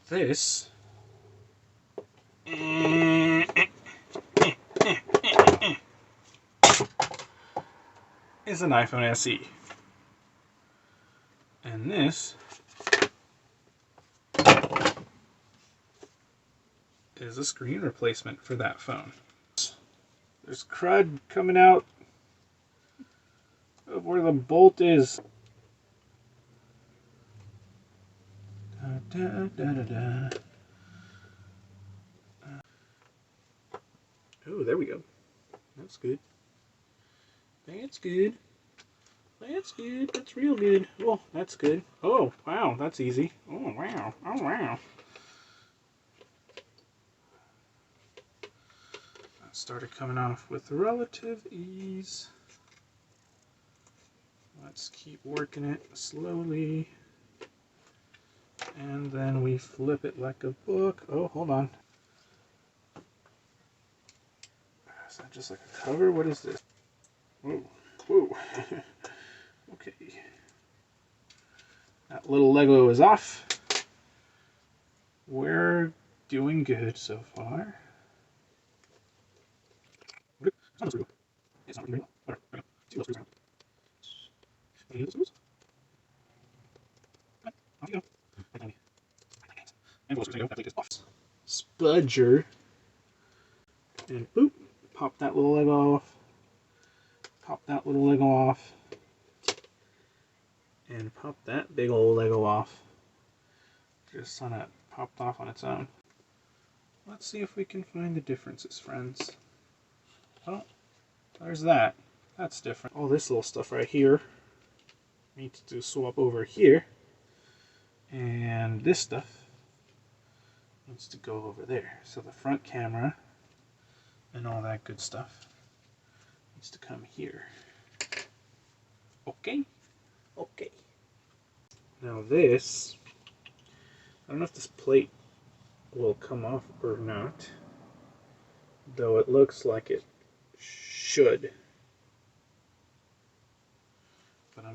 This is an iPhone SE. And this is a screen replacement for that phone. There's crud coming out of where the bolt is. Da, da, da, da. Oh, there we go. That's good. That's good. That's good. That's real good. Oh, that's good. Oh, wow. That's easy. Oh, wow. Oh, wow. That started coming off with relative ease. Let's keep working it slowly. And then we flip it like a book. Oh, hold on. Is that just like a cover? What is this? Whoa. Whoa. Okay. That little Lego is off. We're doing good so far. It's not real. It's not real. Alright, see what screws around. Any of the screws? Okay, off you go. And we'll screws go. That plate is off. Spudger. And boop. Pop that little Lego off. Pop that little Lego off. And pop that big old Lego off. Just on it popped off on its own. Let's see if we can find the differences, friends. Oh, there's that. That's different. All this little stuff right here needs to swap over here. And this stuff needs to go over there. So the front camera and all that good stuff needs to come here. Okay? Okay. Now this, I don't know if this plate will come off or not, though it looks like it should. But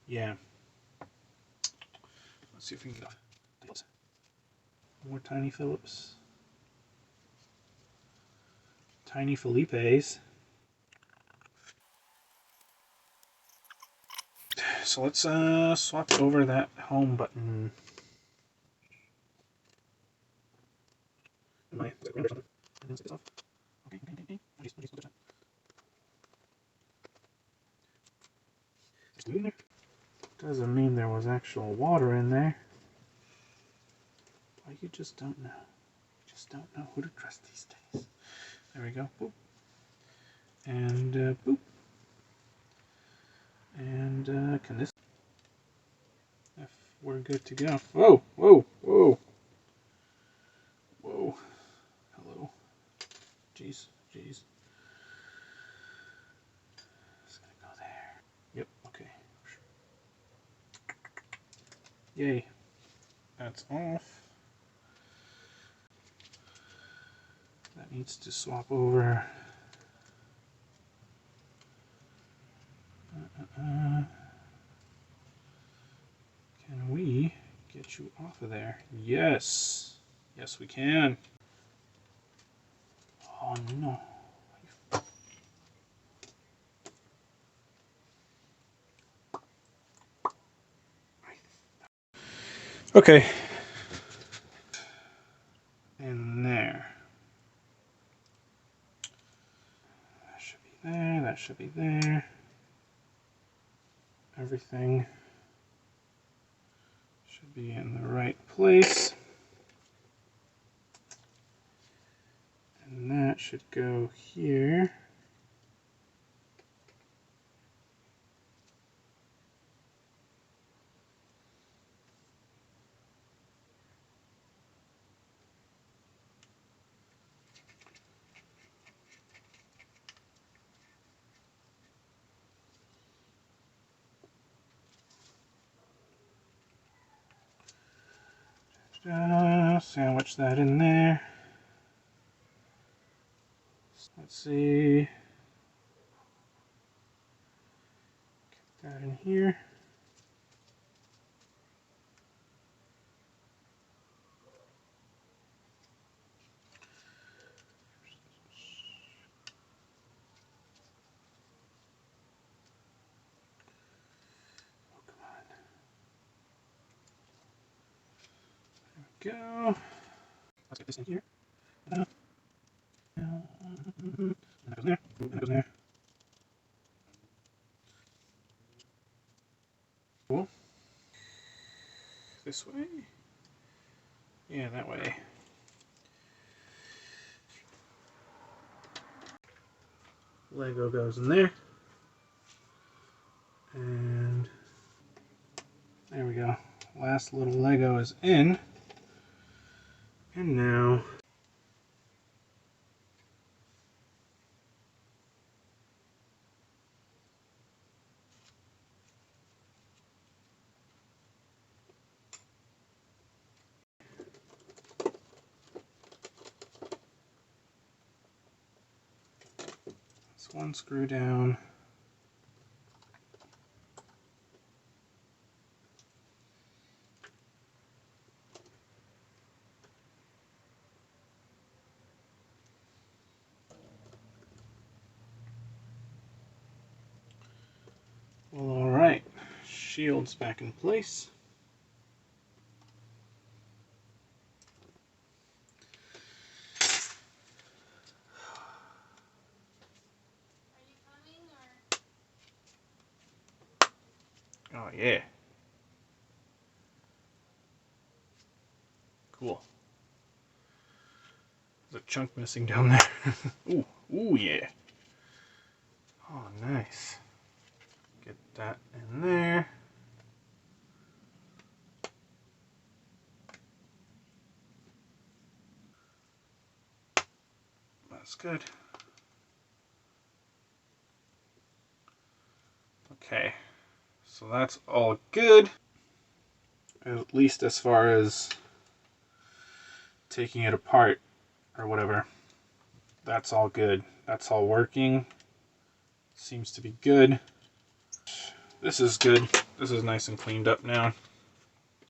yeah. Let's see if we can get off. More Tiny Phillips. Tiny Felipes. So let's swap over that home button. Am I or something? And then this off. Okay. There's glue in there. Doesn't mean there was actual water in there. But you just don't know. You just don't know who to trust these days. There we go. Boop. And boop. And can this? If we're good to go. Whoa! Whoa! Whoa! Whoa! Hello. Jeez. Jeez. It's gonna go there. Yep. Okay. Yay. That's off. That needs to swap over. Can we get you off of there? Yes. Yes, we can. Oh, no. Okay. In there. That should be there. That should be there. Everything should be in the right place. And that should go here. Sandwich that in there. Let's see. Get that in here. go. Let's get this in here. And that goes there. And that goes there. Cool. This way? Yeah, that way. Lego goes in there. And there we go. Last little Lego is in. And now it's one screw down. Well, alright. Shield's back in place. Oh yeah. Cool. There's a chunk missing down there. Ooh, ooh yeah. Oh, nice. Get that in there. That's good. Okay, so that's all good. At least as far as taking it apart or whatever. That's all good. That's all working. Seems to be good. This is good. This is nice and cleaned up now.